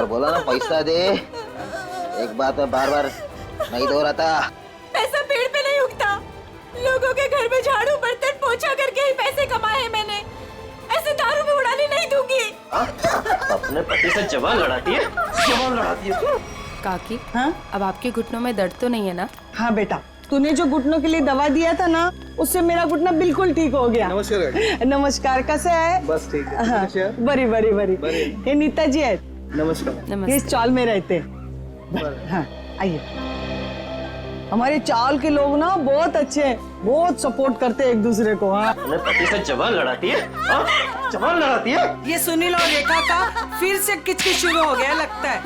बार बोला ना पैसा दे। एक बात मैं बार बार नहीं दोहराता। पैसा पेड़ पे नहीं उगता। लोगों के घर में झाड़ू बर्तन पोछा करके ही पैसे कमाए हैं मैंने। ऐसे दारू में उड़ाने नहीं दूंगी। अपने पति से जवान लड़ाती है, जवान लड़ाती है। काकी, हाँ अब आपके घुटनों में दर्द तो नहीं है ना? हाँ बेटा, तूने जो घुटनों के लिए दवा दिया था ना, उससे मेरा घुटना बिल्कुल ठीक हो गया। नमस्कार। नमस्कार, कैसे है? बस ठीक है। हाँ, बड़ी बड़ी बड़ी। ये नीता जी है, नमस्कार। ये नमस्ते। इस चाल में रहते। हाँ आइए। हमारे चाल के लोग ना बहुत अच्छे हैं, बहुत सपोर्ट करते हैं एक दूसरे को। हाँ अपने पति से जवान लड़ाती है, जवान लड़ाती है। ये सुनील और रेखा का फिर से किचकिच शुरू हो गया लगता है।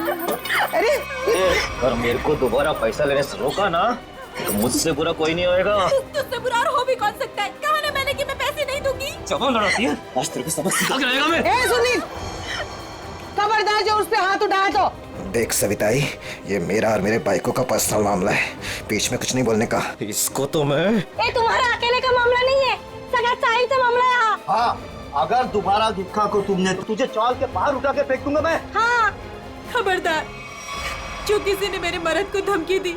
अरे और मेरे को दोबारा पैसा लेने से रोका ना तो मुझसे बुरा कोई नहीं होएगा। तुझसे बुरा और हो भी कौन सकता है? कहा ना मैंने कि मैं पैसे नहीं दूंगी। जवान लड़ाती है, आज तेरे को सबक सिखा के रहेगा मैं। ए सुनील, खबरदार जो उस पे हाथ उठाया तो। देख सविताई, ये मेरा और मेरे बाइकों का पर्सनल मामला है, बीच में कुछ नहीं बोलने का। इसको तो मैं ये तुम्हारा अकेले का मामला नहीं है, सगा साहिल से मामला है। यहाँ हाँ, अगर दोबारा दिखा को तुमने तुझे चाल के बाहर उठा के फेंक दूंगा मैं। हाँ, खबरदार। जो किसी ने मेरे मर्द को धमकी दी,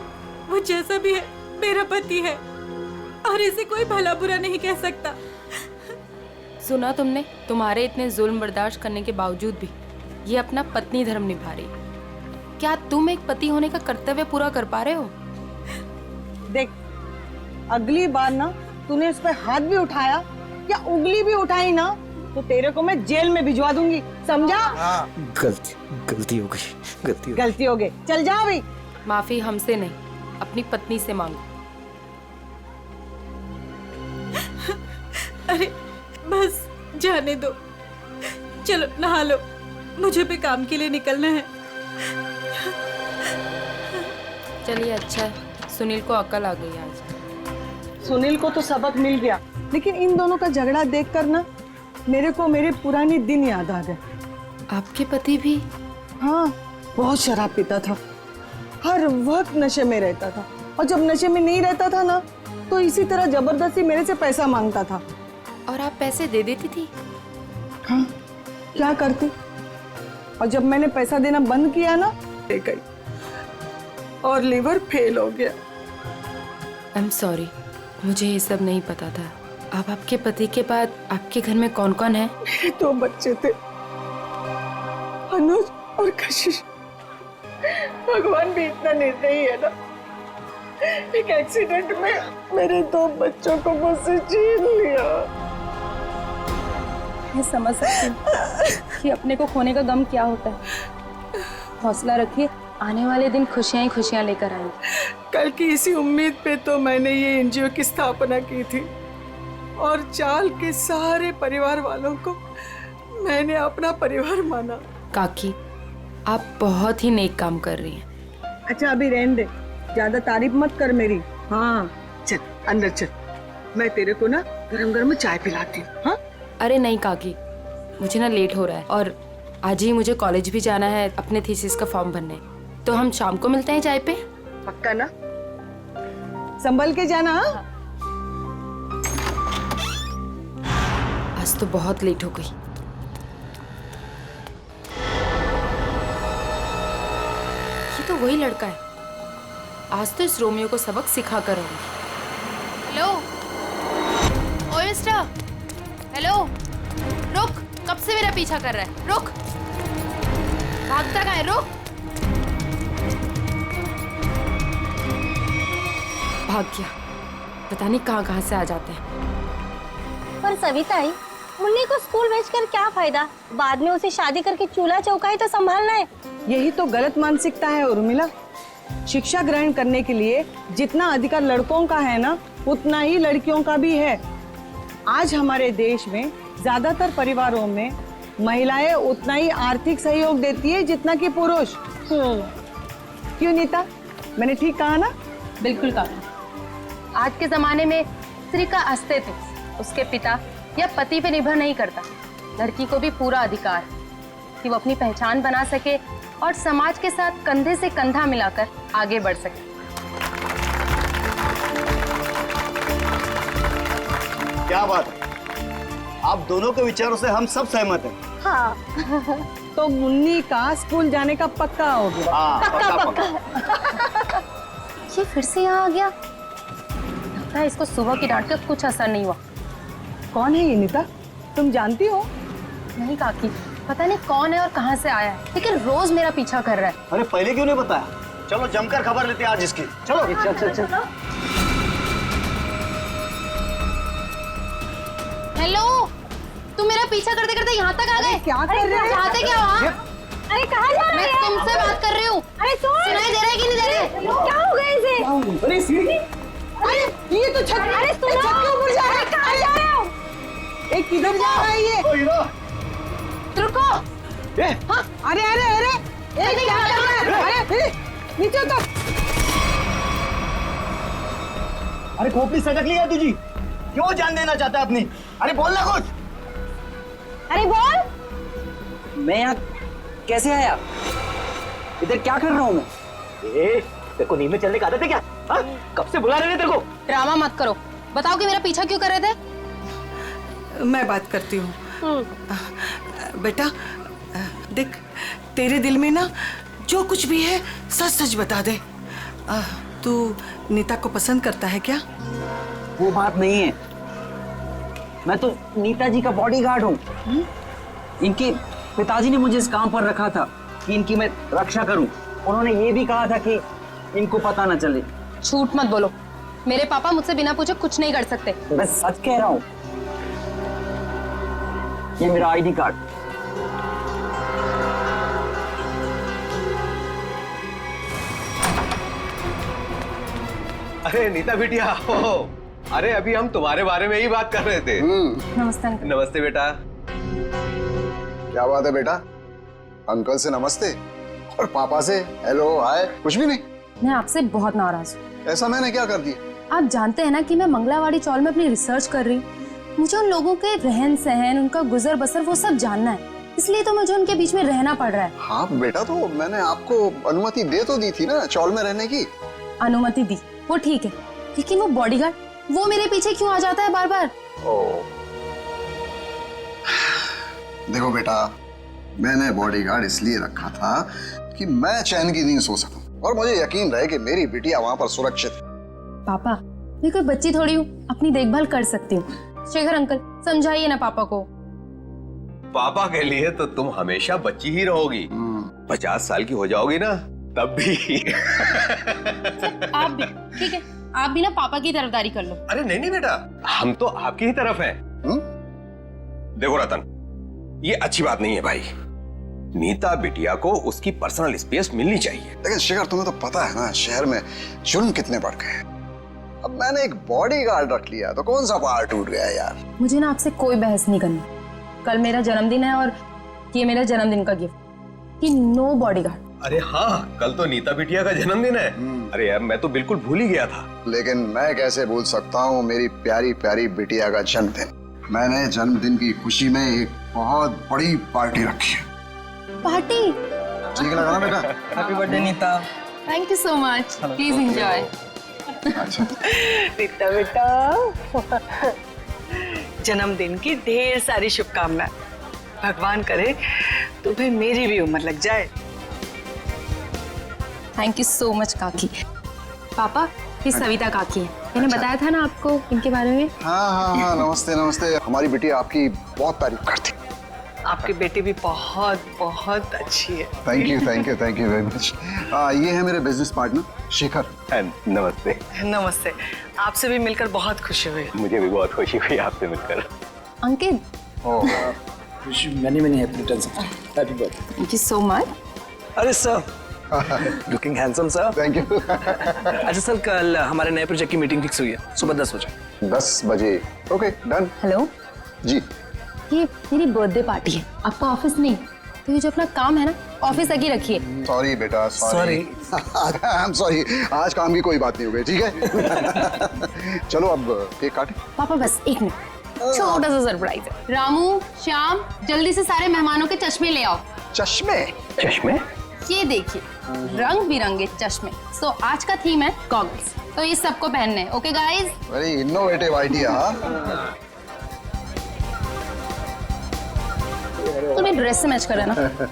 वो जैसा भी है मेरा पति है और इसे कोई भला बुरा नहीं कह सकता। सुना तुमने? तुम्हारे इतने जुल्म बर्दाश्त करने के बावजूद भी ये अपना पत्नी धर्म निभा रही। क्या तुम एक पति होने का कर्तव्य पूरा कर पा रहे हो? देख, अगली बार ना तूने इस पे हाथ भी उठाया या उंगली भी उठाई ना, तो तेरे को मैं जेल में भिजवा दूंगी, समझा? गलती हो गई। गलती हो गई, चल जा अभी। माफी हमसे नहीं, अपनी पत्नी से मांगो। अरे बस जाने दो, चलो नहा लो, मुझे भी काम के लिए निकलना है। चलिए, अच्छा है, सुनील को अकल आ गई आज। सुनील को तो सबक मिल गया, लेकिन इन दोनों का झगड़ा देखकर ना मेरे को मेरे पुराने दिन याद आ गए। आपके पति भी? हाँ, बहुत शराब पीता था, हर वक्त नशे में रहता था, और जब नशे में नहीं रहता था ना तो इसी तरह जबरदस्ती मेरे से पैसा मांगता था। और आप पैसे दे देती थी? हाँ, क्या करती? और जब मैंने पैसा देना बंद किया ना, ले गई और लीवर फेल हो गया। आई एम सॉरी, मुझे ये सब नहीं पता था। अब आपके पति के बाद आपके घर में कौन कौन है? मेरे 2 बच्चे थे, अनुज और कशिश। भगवान भी इतना निर्दयी है ना, एक एक्सीडेंट में मेरे 2 बच्चों को मुझसे छीन लिया। मैं समझ सकती हूँ कि अपने को खोने का गम क्या होता है। हौसला रखिए, आने वाले दिन खुशियाँ ही खुशियाँ लेकर आएंगे। कल की इसी उम्मीद पे तो मैंने ये एनजीओ की स्थापना की थी, और चाल के सारे परिवार वालों को मैंने अपना परिवार माना। काकी, आप बहुत ही नेक काम कर रही हैं। अच्छा अभी रहने दे, ज्यादा तारीफ मत कर मेरी। हाँ चल अंदर चल, मैं तेरे को ना गरम गरम चाय पिलाती हूँ। हाँ अरे नहीं काकी, मुझे ना लेट हो रहा है और आज ही मुझे कॉलेज भी जाना है अपने थीसिस का फॉर्म भरने। तो हम शाम को मिलते हैं चाय पे? पक्का ना? संभल के जाना। हाँ? आज तो बहुत लेट हो गई। ये तो वही लड़का है, आज तो इस रोमियो को सबक सिखा कर रहूंगी। हेलो ओएस्टा, हेलो, रुक, कब से मेरा पीछा कर रहा है? रुक, भागता कहाँ है? रुक। भाग गया, पता नहीं कहाँ से आ जाते हैं। पर सविताई, मुन्नी को स्कूल भेजकर क्या फायदा? बाद में उसे शादी करके चूल्हा चौका ही तो संभालना है। यही तो गलत मानसिकता है उर्मिला। शिक्षा ग्रहण करने के लिए जितना अधिकार लड़कों का है ना, उतना ही लड़कियों का भी है। आज हमारे देश में ज्यादातर परिवारों में महिलाएं उतना ही आर्थिक सहयोग देती है जितना कि पुरुष। क्यों नीता, मैंने ठीक कहा ना? बिल्कुल कहा। आज के जमाने में स्त्री का अस्तित्व उसके पिता या पति पे निर्भर नहीं करता। लड़की को भी पूरा अधिकार कि वो अपनी पहचान बना सके और समाज के साथ कंधे से कंधा मिलाकर आगे बढ़ सके। क्या बात है, आप दोनों के विचारों से हम सब सहमत हैं। हाँ तो मुन्नी का स्कूल जाने का पक्का हो गया। ये फिर से यहाँ आ गया। लगता है इसको सुबह की डांट का कुछ असर नहीं हुआ। कौन है ये नीता, तुम जानती हो? नहीं काकी, पता नहीं कौन है और कहाँ से आया है, लेकिन रोज मेरा पीछा कर रहा है। अरे पहले क्यों नहीं बताया? चलो जमकर खबर लेते हैं आज इसकी। चलो चल चल चल। हेलो, तुम मेरा पीछा करते करते यहाँ तक आ गए। क्या कर रहे हैं? चाहते क्या हो? अरे कहाँ जा मैं रहे हैं? तुमसे बात कर रही हूँ। अरे सुन, सुनाई दे रहा है कि नहीं दे रहा है? क्या हो गया इसे? अरे सीढ़ी, अरे ये तो छत, अरे सुनो, ऊपर जा रहा है। कहाँ जा रहे हो? एक किधर जा रहा है ये? रुको। अरे अरे अरे, एक क्या कर रहा है? अरे नीचे उतर। अरे खोपड़ी सटक ली है तुझी, क्यों जान देना चाहता है अपनी? अरे बोल ना कुछ। अरे बोल। मैं यहाँ कैसे आया? इधर क्या कर रहा हूँ मैं? तेरे को नींद में चलने का आदत है क्या? हाँ? कब से बुला रहे हैं तेरे को? ड्रामा मत करो, बताओ कि मेरा पीछा क्यों कर रहे थे? मैं बात करती हूँ। बेटा देख, तेरे दिल में ना जो कुछ भी है सच सच बता दे। तू नीता को पसंद करता है क्या? वो बात नहीं है, मैं तो नीता जी का बॉडीगार्ड हूँ। इनके पिताजी ने मुझे इस काम पर रखा था कि इनकी मैं रक्षा करूं। उन्होंने ये भी कहा था कि इनको पता न चले। झूठ मत बोलो, मेरे पापा मुझसे बिना पूछे कुछ नहीं कर सकते। मैं सच कह रहा हूँ। ये मेरा आईडी कार्ड। अरे नीता बिटिया, अरे अभी हम तुम्हारे बारे में ही बात कर रहे थे। नमस्ते अंकल। नमस्ते बेटा। क्या बात है बेटा, अंकल से नमस्ते और पापा से हेलो हाय कुछ भी नहीं? मैं आपसे बहुत नाराज हूँ। ऐसा मैंने क्या कर दिया? आप जानते हैं ना कि मैं मंगलावाड़ी चौल में अपनी रिसर्च कर रही हूँ। मुझे उन लोगों के रहन सहन, उनका गुजर बसर वो सब जानना है, इसलिए तो मुझे उनके बीच में रहना पड़ रहा है। हाँ बेटा, तो मैंने आपको अनुमति दे तो दी थी ना चौल में रहने की। अनुमति दी, वो ठीक है, लेकिन वो बॉडीगार्ड, वो मेरे पीछे क्यों आ जाता है बार बार? देखो बेटा, मैंने बॉडीगार्ड इसलिए रखा था कि मैं चैन की नींद सो सकूं और मुझे यकीन रहे कि मेरी बिटिया वहां पर सुरक्षित है। पापा, मैं कोई बच्ची थोड़ी हूँ, अपनी देखभाल कर सकती हूँ। शेखर अंकल, समझाइए ना पापा को। पापा के लिए तो तुम हमेशा बच्ची ही रहोगी। 50 साल की हो जाओगी ना तब भी। आप भी ठीक है, आप भी ना पापा की तरफदारी कर लो। अरे नहीं नहीं बेटा, हम तो आपकी ही तरफ हैं। देखो रतन, ये अच्छी बात नहीं है भाई। नीता बिटिया को उसकी पर्सनल स्पेस मिलनी चाहिए। लेकिन शेखर, तुम्हें तो पता है ना शहर में जुल्म कितने बढ़ गए। अब मैंने एक बॉडीगार्ड रख लिया तो कौन सा पहाड़ टूट गया यार। मुझे ना आपसे कोई बहस नहीं करनी। कल मेरा जन्मदिन है और ये मेरा जन्मदिन का गिफ्ट कि नो बॉडीगार्ड। अरे हाँ, कल तो नीता बिटिया का जन्मदिन है। अरे यार, मैं तो बिल्कुल भूल ही गया था। लेकिन मैं कैसे भूल सकता हूँ मेरी प्यारी प्यारी बिटिया का जन्मदिन। मैंने जन्मदिन की खुशी में एक बहुत बड़ी पार्टी रखी है। पार्टी? ठीक लगा ना बेटा? Happy birthday Neeta. Thank you so much, please enjoy. Neeta बेटा, जन्मदिन की ढेर सारी शुभकामनाएं। भगवान करे तुम्हें मेरी भी उम्र लग जाए। थैंक यू सो मच काकी। पापा, ये सविता काकी है, मैंने बताया था ना आपको इनके बारे में। हाँ, नमस्ते नमस्ते। हमारी बिटिया आपकी बहुत तारीफ करती। आपकी बेटी भी बहुत बहुत अच्छी है। Thank you very much. ये है मेरे बिजनेस पार्टनर शेखर। नमस्ते। नमस्ते, आपसे भी मिलकर बहुत खुशी हुई। मुझे भी बहुत खुशी हुई आपसे मिलकर। Ankit, many happy returns of happy birthday. Thank you so much. अरे sir, looking handsome sir. Thank you. अच्छा सर, कल हमारे नए प्रोजेक्ट की मीटिंग फिक्स हुई है सुबह 10 बजे। 10 बजे? Okay done. हेलो जी, ये मेरी बर्थडे पार्टी है, आपका ऑफिस नहीं। तो ये जो अपना काम है ना, ऑफिस तक ही रखिए। सॉरी बेटा, सॉरी। आई एम सॉरी, आज काम की कोई बात नहीं हो गई, ठीक है? चलो अब केक काटे। पापा बस एक मिनट, छोटा सा सरप्राइज है। रामू, श्याम, जल्दी से सारे मेहमानों के चश्मे ले आओ। चश्मे? चश्मे? ये देखिए, रंग बिरंगे चश्मे। सो आज का थीम है गॉगल्स, तो ये सबको पहनने हैं। Okay guys? Very innovative idea. तो मेरी ड्रेस से मैच कर रहा है ना।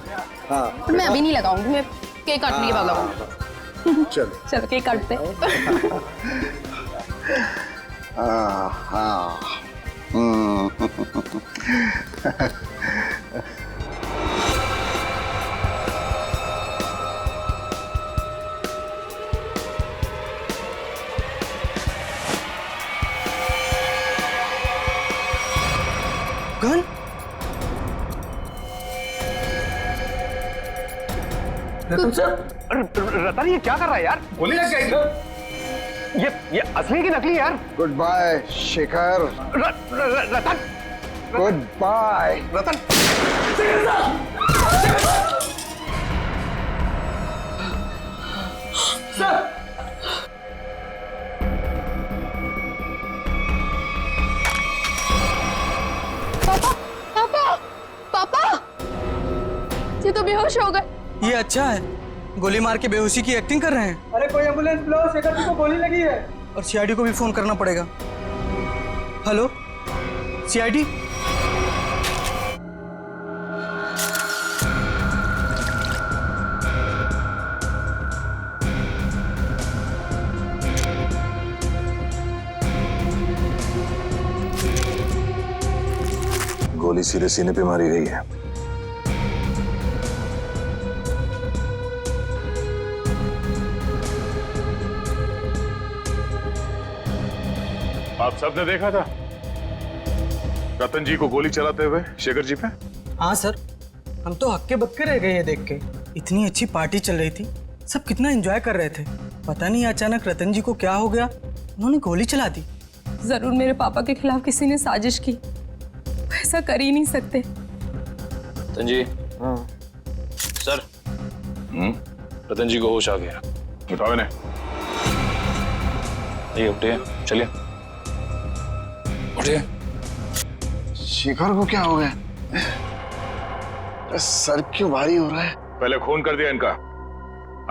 हाँ पर मैं अभी नहीं लगाऊंगी, मैं केक काटने के बाद लगाऊंगी। चलो चलो केक काटते हैं। हाँ गन? रतन सर, रतन ये क्या कर रहा है यार? गोली लग जाएगी। ये असली की नकली यार? Goodbye Shekhar. Ratan, goodbye Ratan. पापा पापा पापा, ये तो बेहोश हो गए। ये अच्छा है, गोली मार के बेहोशी की एक्टिंग कर रहे हैं। अरे कोई एम्बुलेंस बुलाओ, शेखर जी को गोली लगी है। और सीआईडी को भी फोन करना पड़ेगा। Hello CID. गोली सीधे सीने पे मारी गई है। आप सबने देखा था रतन जी को गोली चलाते हुए शेखर जी पे? हाँ सर, हम तो हक्के बक्के रह गए ये देख के। इतनी अच्छी पार्टी चल रही थी, सब कितना एंजॉय कर रहे थे। पता नहीं अचानक रतन जी को क्या हो गया, उन्होंने गोली चला दी। जरूर मेरे पापा के खिलाफ किसी ने साजिश की, ऐसा कर ही नहीं सकते। रतन जी। सर, रतन जी को होश आ गया। उठाओ इन्हें। ये उठिए, चलिए उठिए। शेखर को क्या हो गया? सर क्यों भारी हो रहा है? पहले खून कर दिया इनका,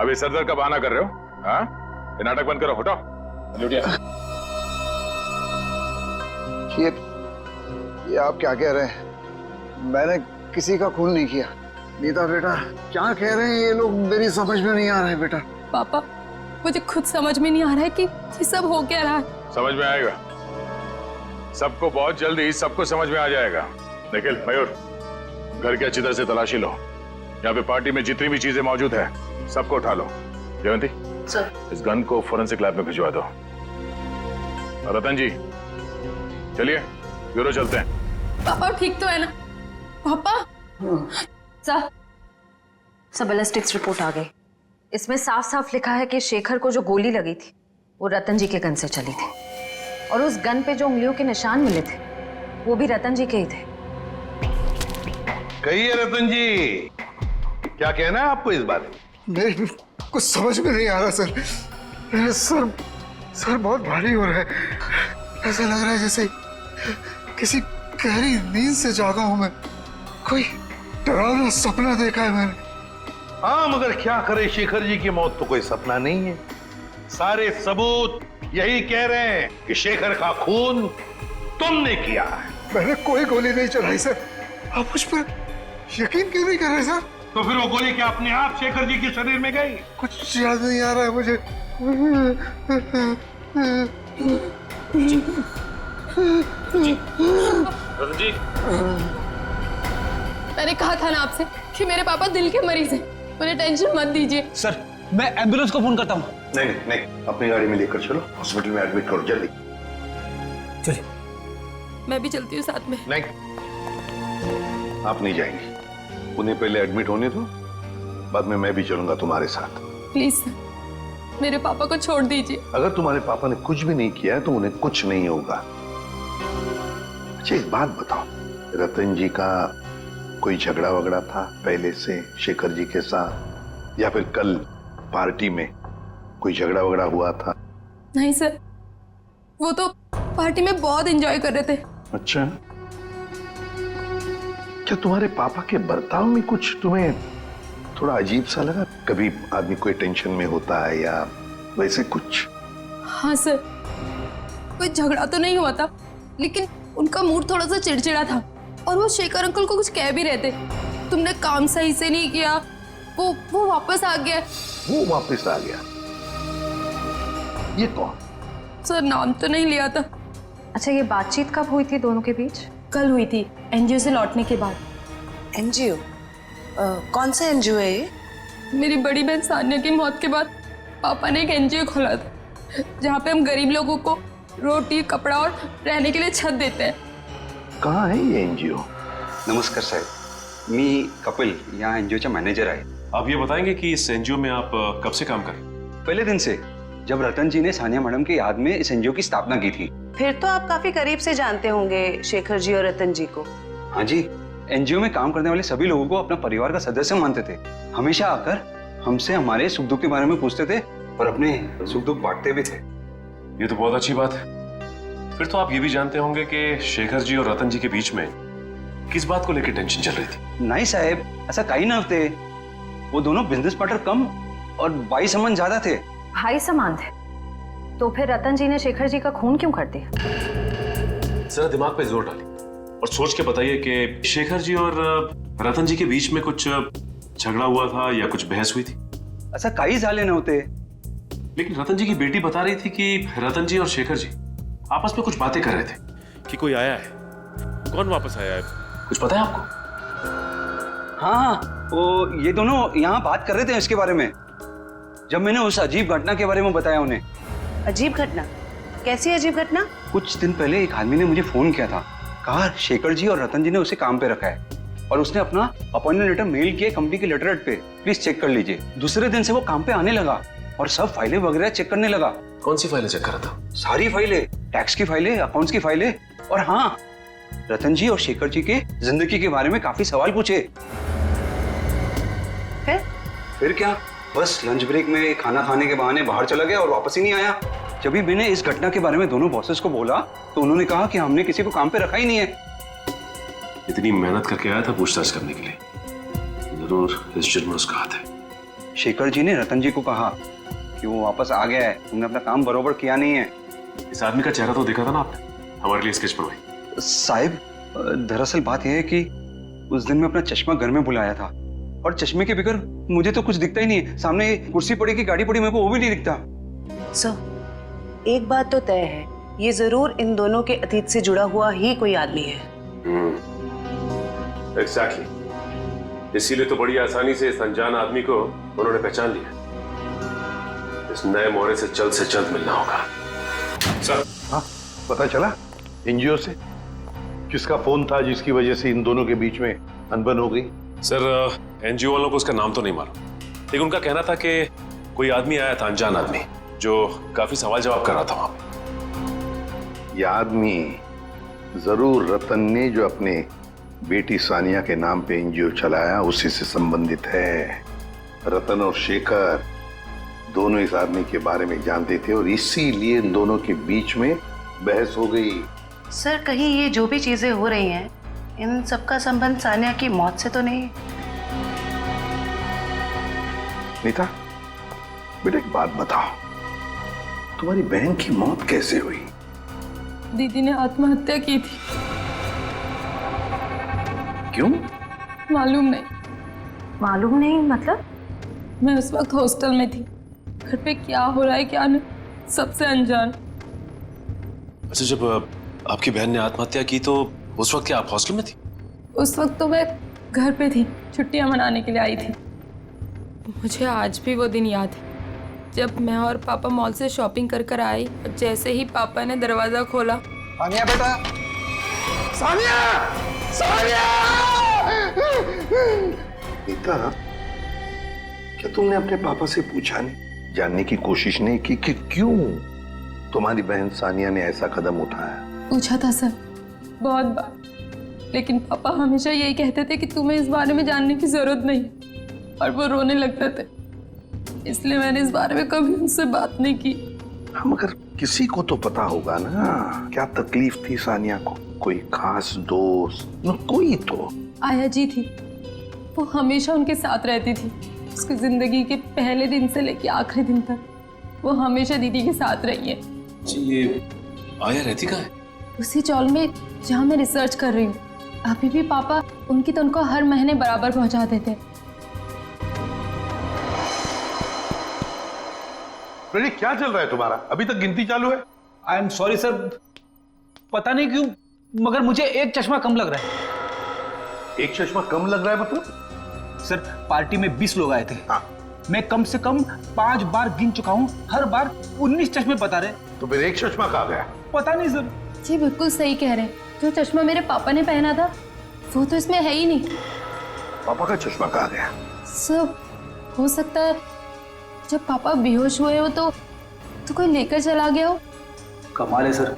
अभी सर दर्द का बहाना कर रहे हो? हाँ, ये नाटक बंद करो, उठाओ। उठिए। ये आप क्या कह रहे हैं? मैंने किसी का खून नहीं किया। नीता बेटा क्या कह रहे हैं ये लोग, मेरी समझ में नहीं आ रहा है बेटा। पापा, मुझे खुद समझ में नहीं आ रहा है कि ये सब हो क्या रहा है। समझ में आएगा, सबको बहुत जल्दी सबको समझ में आ जाएगा। निखिल, मयूर, घर की अच्छी तरह से तलाशी लो। यहाँ पे पार्टी में जितनी भी चीजें मौजूद है सबको उठा लो। जयंती सर, इस गन को फोरेंसिक लैब में भिजवा दो। और रतन जी चलिए ब्यूरो चलते हैं। पापा ठीक तो है ना? पापा सर, बैलिस्टिक्स रिपोर्ट आ गई। इसमें साफ साफ लिखा है कि शेखर को जो गोली लगी थी वो रतन जी के गन से चली थी, और उस गन पे जो उंगलियों के निशान मिले थे वो भी रतन जी के ही थे। कहिए रतन जी, क्या कहना है आपको इस बारे में? मेरे कुछ समझ में नहीं आ रहा सर। मेरे सर बहुत भारी हो रहा है। ऐसा लग रहा है जैसे किसी गहरी नींद से जागा हूं मैं। कोई डरावना सपना देखा है मैंने। हाँ, मगर क्या करे, शेखर जी की मौत तो कोई सपना नहीं है। सारे सबूत यही कह रहे हैं कि शेखर का खून तुमने किया है। मैंने कोई गोली नहीं चलाई सर। आप मुझ पर यकीन क्यों नहीं कर रहे सर? तो फिर वो गोली क्या अपने आप शेखर जी के शरीर में गई? कुछ याद नहीं आ रहा है मुझे। रतन जी, मैंने कहा था ना आपसे कि मेरे पापा दिल के मरीज हैं, मुझे टेंशन मत दीजिए। सर, मैं एम्बुलेंस को फोन करता हूँ। नहीं, अपनी गाड़ी में लेकर चलो, हॉस्पिटल में एडमिट करो जल्दी। चलिए। मैं भी चलती हूँ साथ में। नहीं, आप नहीं जाएंगी। उन्हें पहले एडमिट होने दो, बाद में मैं भी चलूंगा तुम्हारे साथ। प्लीज सर, मेरे पापा को छोड़ दीजिए। अगर तुम्हारे पापा ने कुछ भी नहीं किया है तो उन्हें कुछ नहीं होगा। अच्छा, एक बात बताओ, रतन जी का कोई झगड़ा वगड़ा था पहले से शेखर जी के साथ, या फिर कल पार्टी में कोई झगड़ा वगड़ा हुआ था? नहीं सर, वो तो पार्टी में बहुत एंजॉय कर रहे थे। अच्छा, क्या तुम्हारे पापा के बर्ताव में कुछ तुम्हें थोड़ा अजीब सा लगा? कभी आदमी कोई टेंशन में होता है या वैसे कुछ? हाँ सर, कोई झगड़ा तो नहीं हुआ था, लेकिन उनका मूड थोड़ा सा चिड़चिड़ा था और वो शेखर अंकल को कुछ कह भी रहे थे। तुमने काम सही से नहीं किया, वो वापस आ गया। वो वापस आ गया? ये कौन? सर नाम तो नहीं लिया था। अच्छा, ये बातचीत कब हुई थी दोनों के बीच? कल हुई थी, एनजीओ से लौटने के बाद। एनजीओ? कौन सा एनजीओ है ये? मेरी बड़ी बहन सानिया की मौत के बाद पापा ने एक एनजीओ खोला था, जहाँ पे हम गरीब लोगों को रोटी, कपड़ा और रहने के लिए छत देते हैं। कहाँ है ये एनजीओ? नमस्कार साहेब, मी कपिल, यहाँ एनजीओचा मॅनेजर आहे। आप ये बताएंगे कि इस एनजीओ में आप कब से काम करें? पहले दिन से, जब रतन जी ने सानिया मैडम की याद में इस एनजीओ की स्थापना की थी। फिर तो आप काफी करीब से जानते होंगे शेखर जी और रतन जी को। हाँ जी, एनजीओ में काम करने वाले सभी लोगों को अपना परिवार का सदस्य मानते थे। हमेशा आकर हमसे हमारे सुख दुख के बारे में पूछते थे और अपने सुख दुख बांटते भी थे। ये तो बहुत अच्छी बात है। फिर तो आप ये भी जानते होंगे कि शेखर जी और रतन जी के बीच में किस बात को लेकर टेंशन चल रही थी? नहीं साहब, ऐसा कहीं ना थे। वो दोनों बिजनेस पार्टनर कम और भाई समान ज्यादा थे। भाई समान थे? तो फिर रतन जी ने शेखर जी का खून क्यों कर दिया? जरा दिमाग पे जोर डालिए और सोच के बताइए कि शेखर जी और रतन जी के बीच में कुछ झगड़ा हुआ था या कुछ बहस हुई थी? ऐसा कई झाले नव्हते। लेकिन रतन जी की बेटी बता रही थी कि रतन जी और शेखर जी आपस में कुछ बातें कर रहे थे कि कोई आया है। कौन वापस आया है, कुछ पता है आपको? हाँ, वो ये दोनों यहाँ बात कर रहे थे इसके बारे में, जब मैंने उस अजीब घटना के बारे में बताया उन्हें। अजीब घटना? कैसी अजीब घटना? कुछ दिन पहले एक आदमी ने मुझे फोन किया था, कहा शेखर जी और रतन जी ने उसे काम पे रखा है और उसने अपना अपॉइंटमेंट लेटर मेल किया कंपनी के लेटरहेड पे, प्लीज चेक कर लीजिए। दूसरे दिन से वो काम पे आने लगा और सब फाइलें वगैरह चेक करने लगा। कौन सी फाइलें चेक कर रहा था? सारी फाइलें, टैक्स की फाइलें, अकाउंट्स की फाइलें, और हाँ, रतन जी और शेखर जी के जिंदगी के बारे में काफी सवाल पूछे। फिर क्या, बस लंच ब्रेक में खाना खाने के बहाने बाहर चला गया और वापस ही नहीं आया। जब भी मैंने इस घटना के बारे में दोनों बॉसेस को बोला तो उन्होंने कहा कि हमने किसी को काम पे रखा ही नहीं है। इतनी मेहनत करके आया था पूछताछ करने के लिए, जरूर इस जुर्म में उसका हाथ है। शेखर जी ने रतन जी को कहा कि वो वापस आ गया है, तुमने अपना काम बरोबर किया नहीं है। इस आदमी का चेहरा तो देखा था ना आपने, हमारे लिए स्केच बनवाई। साहिब, दरअसल बात यह है कि उस दिन मैं अपना चश्मा घर में भुलाया था और चश्मे के बगैर मुझे तो कुछ दिखता ही नहीं है। सामने कुर्सी पड़ी की गाड़ी पड़ी, मेरे को वो भी नहीं दिखता। सर, एक बात तो तय है, ये जरूर इन दोनों के अतीत से जुड़ा हुआ ही कोई आदमी है। एग्जैक्टली, इसीलिए तो बड़ी आसानी से इस अनजान आदमी को उन्होंने पहचान लिया। इस नए मोहरे से जल्द मिलना होगा। सर, हाँ, पता चला एनजीओ से किसका फोन था जिसकी वजह से इन दोनों के बीच में अनबन हो गई? सर, एनजीओ वालों को उसका नाम तो नहीं मालूम, लेकिन उनका कहना था कि कोई आदमी आया था, अनजान आदमी, जो काफी सवाल जवाब कर रहा था वहां पे। यह आदमी जरूर रतन ने जो अपने बेटी सानिया के नाम पे एनजीओ चलाया उसी से संबंधित है। रतन और शेखर दोनों इस आदमी के बारे में जानते थे और इसीलिए इन दोनों के बीच में बहस हो गई। सर, कहीं ये जो भी चीजें हो रही हैं, इन सबका संबंध सानिया की मौत से तो नहीं? नीता, बेटा एक बात बताओ, तुम्हारी बहन की मौत कैसे हुई? दीदी ने आत्महत्या की थी। क्यों? मालूम नहीं। मालूम नहीं मतलब? मैं उस वक्त हॉस्टल में थी, घर पे क्या हो रहा है क्या नहीं, सबसे अनजान। अच्छा, जब आपकी बहन ने आत्महत्या की तो उस वक्त क्या आप हॉस्टल में थी? उस वक्त तो मैं घर पे थी, छुट्टियां मनाने के लिए आई थी। मुझे आज भी वो दिन याद है जब मैं और पापा मॉल से शॉपिंग कर कर आए और जैसे ही पापा ने दरवाजा खोला। सानिया बेटा, सानिया, सानिया! नीता, क्या तुमने अपने पापा से पूछा नहीं, जानने की कोशिश नहीं की कि क्यों तुम्हारी बहन सानिया ने ऐसा कदम उठाया? पूछा था सर, बहुत बार, लेकिन पापा हमेशा यही कहते थे कि तुम्हें इस बारे में जानने की जरूरत नहीं, और वो रोने लगते थे। इसलिए मैंने इस बारे में कभी उनसे बात नहीं की। मगर किसी को तो पता होगा ना क्या तकलीफ थी सानिया को, कोई खास दोस्त न कोई तो? आया जी थी, वो हमेशा उनके साथ रहती थी। उसकी जिंदगी के पहले दिन से लेके आखिरी दिन तक वो हमेशा दीदी के साथ रही है। जी, ये आया रहती कहाँ है? उसी चौल में जहाँ मैं रिसर्च कर रही हूँ। अभी भी पापा उनकी तनख्वाह हर महीने बराबर पहुंचा देते। प्रदीप क्या चल रहा है तुम्हारा? अभी तक गिनती चालू है? आई एम सॉरी सर, पता नहीं क्यों मगर मुझे एक चश्मा कम लग रहा है। एक चश्मा कम लग रहा है मतलब? सर पार्टी में 20 लोग आए थे। हाँ। मैं कम से कम 5 बार गिन चुका हूँ, हर बार 19 चश्मे बता रहे। तो फिर एक चश्मा कहाँ गया? पता नहीं सर। जी बिल्कुल सही कह रहे हैं, जो चश्मा मेरे पापा ने पहना था वो तो इसमें है ही नहीं। पापा का चश्मा कहाँ गया? सर हो सकता है जब पापा बेहोश हुए हो तो कोई लेकर चला गया हो। कमाल है सर,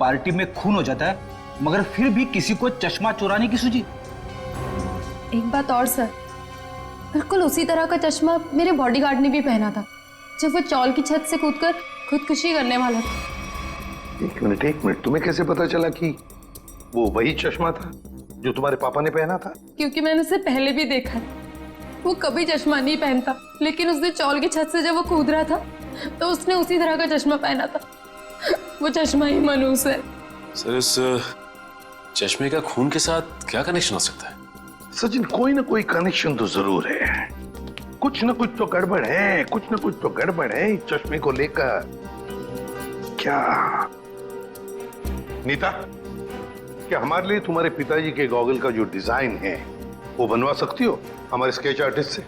पार्टी में खून हो जाता है मगर फिर भी किसी को चश्मा चुराने की सूझी। एक बात और सर, बिल्कुल उसी तरह का चश्मा मेरे बॉडीगार्ड ने भी पहना था जब वो चौल की छत से कूदकर खुदकुशी करने वाला था। एक मिनट, तुम्हें कैसे पता चला कि वो वही चश्मा था जो तुम्हारे पापा ने पहना था? क्योंकि मैंने उसे पहले भी देखा है, वो कभी चश्मा नहीं पहनता, लेकिन उसने चौल की छत से जब वो कूद रहा था तो उसने उसी तरह का चश्मा पहना था। वो चश्मा ही मनूस है। सर इस चश्मे का खून के साथ क्या कनेक्शन हो सकता है? सचिन, कोई ना कोई कनेक्शन तो जरूर है। कुछ ना कुछ तो गड़बड़ है, कुछ ना कुछ तो गड़बड़ है इस चश्मे को लेकर। क्या नीता, क्या हमारे लिए तुम्हारे पिताजी के गॉगल का जो डिजाइन है वो बनवा सकती हो हमारे स्केच आर्टिस्ट से?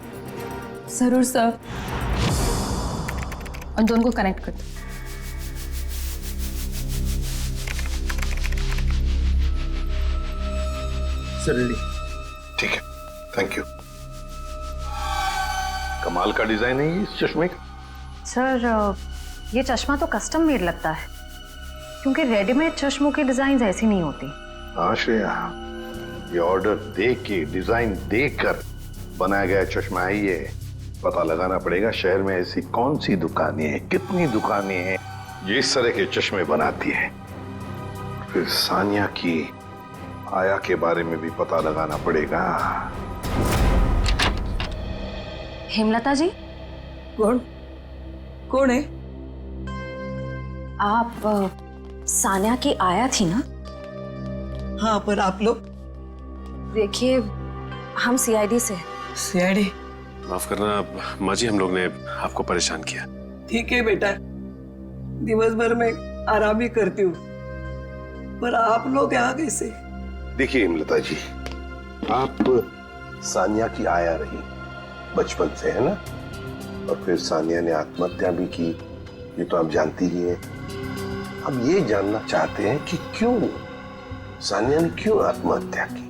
जरूर सर। और दोनों को कनेक्ट कर दो। ठीक है, थैंक यू। कमाल का डिजाइन है ये इस चश्मे का। सर ये चश्मा तो कस्टम मेड लगता है, क्योंकि रेडीमेड चश्मों की डिजाइन ऐसी नहीं होती। हाँ श्रेया, ये ऑर्डर दे के डिजाइन देकर बनाया गया चश्मा है ये। पता लगाना पड़ेगा शहर में ऐसी कौन सी दुकानें हैं, कितनी दुकानें हैं जो इस तरह के चश्मे बनाती हैं। फिर सानिया की आया के बारे में भी पता लगाना पड़ेगा। हेमलता जी? कौन है? आप सानिया की आया थी ना? हाँ, पर आप लोग? देखिए हम सीआईडी से। सीआईडी? माफ करना माँ जी, हम लोग ने आपको परेशान किया। ठीक है बेटा, दिवस भर में आराम ही करती हूँ, पर आप लोग यहाँ कैसे? देखिए हेमलता जी, आप सानिया की आया रही बचपन से, है ना? और फिर सानिया ने आत्महत्या भी की, ये तो आप जानती ही हैं। अब ये जानना चाहते हैं कि क्यों सानिया ने क्यों आत्महत्या की।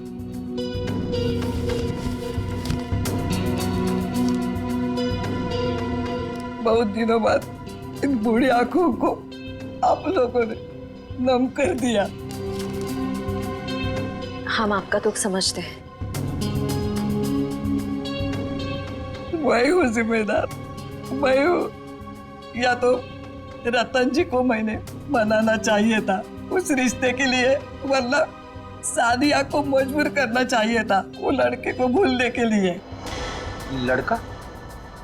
बहुत दिनों बाद इन बूढ़ी आंखों को आप लोगों ने नम कर दिया। हम आपका दुख समझते हैं। मैं हूँ जिम्मेदार, मैं हूँ। या तो रतन जी को मैंने मनाना चाहिए था उस रिश्ते के लिए, वरना सानिया को मजबूर करना चाहिए था वो लड़के को भूलने के लिए। लड़का?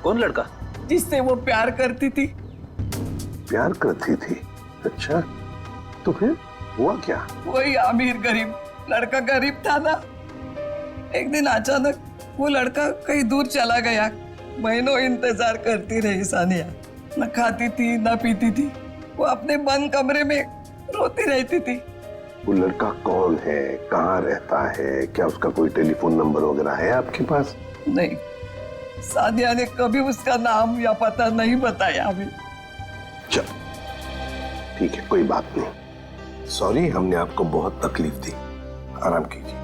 कौन लड़का? जिससे वो प्यार करती थी। प्यार करती थी? अच्छा, तो फिर हुआ क्या? वही अमीर गरीब लड़का गरीब था ना। एक दिन अचानक वो लड़का कहीं दूर चला गया। महीनों इंतजार करती रही सानिया, न खाती थी न पीती थी, वो अपने बंद कमरे में रोती रहती थी। वो लड़का कौन है, कहाँ रहता है, क्या उसका कोई टेलीफोन नंबर वगैरह है आपके पास? नहीं, सानिया ने कभी उसका नाम या पता नहीं बताया अभी। चल ठीक है, कोई बात नहीं। सॉरी, हमने आपको बहुत तकलीफ दी। आराम कीजिए।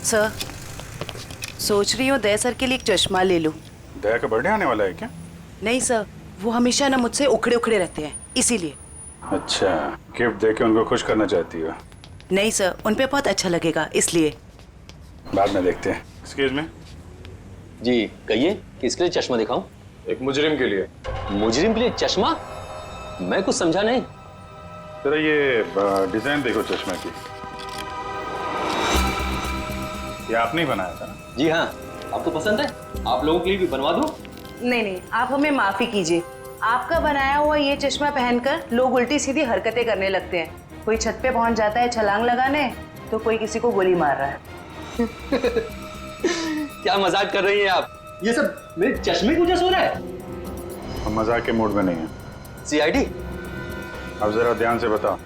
सर, सोच रही हूँ दया सर के लिए एक चश्मा ले लूं। दया का बर्थडे आने वाला है क्या? नहीं सर, वो हमेशा ना मुझसे उखड़े उखड़े रहते हैं, इसीलिए। अच्छा, गिफ्ट देके उनको खुश करना चाहती हो? नहीं सर, उन पे बहुत अच्छा लगेगा, इसलिए। बाद में देखते हैं। एक्सक्यूज मी जी, कहिए किसके लिए चश्मा दिखाऊं? एक मुजरिम के लिए। मुजरिम के लिए चश्मा? मैं कुछ समझा नहीं। तेरा ये डिजाइन देखो चश्मे की, ये आपने ही बनाया था ना? जी हाँ, आपको पसंद है? आप लोगों के लिए भी बनवा दूं? नहीं नहीं, आप हमें माफी कीजिए, आपका बनाया हुआ ये चश्मा पहनकर लोग उल्टी सीधी हरकतें करने लगते हैं। कोई छत पे पहुंच जाता है छलांग लगाने, तो कोई किसी को गोली मार रहा है। क्या मजाक कर रही हैं आप? ये सब मेरे चश्मे की वजह से हो रहा है? हम मजाक के मूड में नहीं है। सीआईडी? अब जरा ध्यान से बताओ,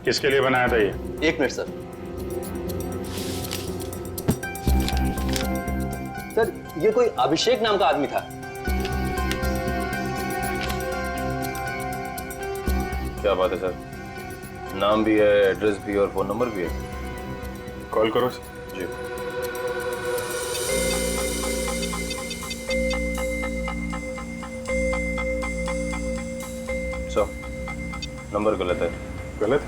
किसके लिए बनाया था ये? 1 मिनट सर। सर, ये कोई अभिषेक नाम का आदमी था। क्या बात है सर? नाम भी है, एड्रेस भी और फोन नंबर भी है। कॉल करो जी। नंबर गलत है। गलत?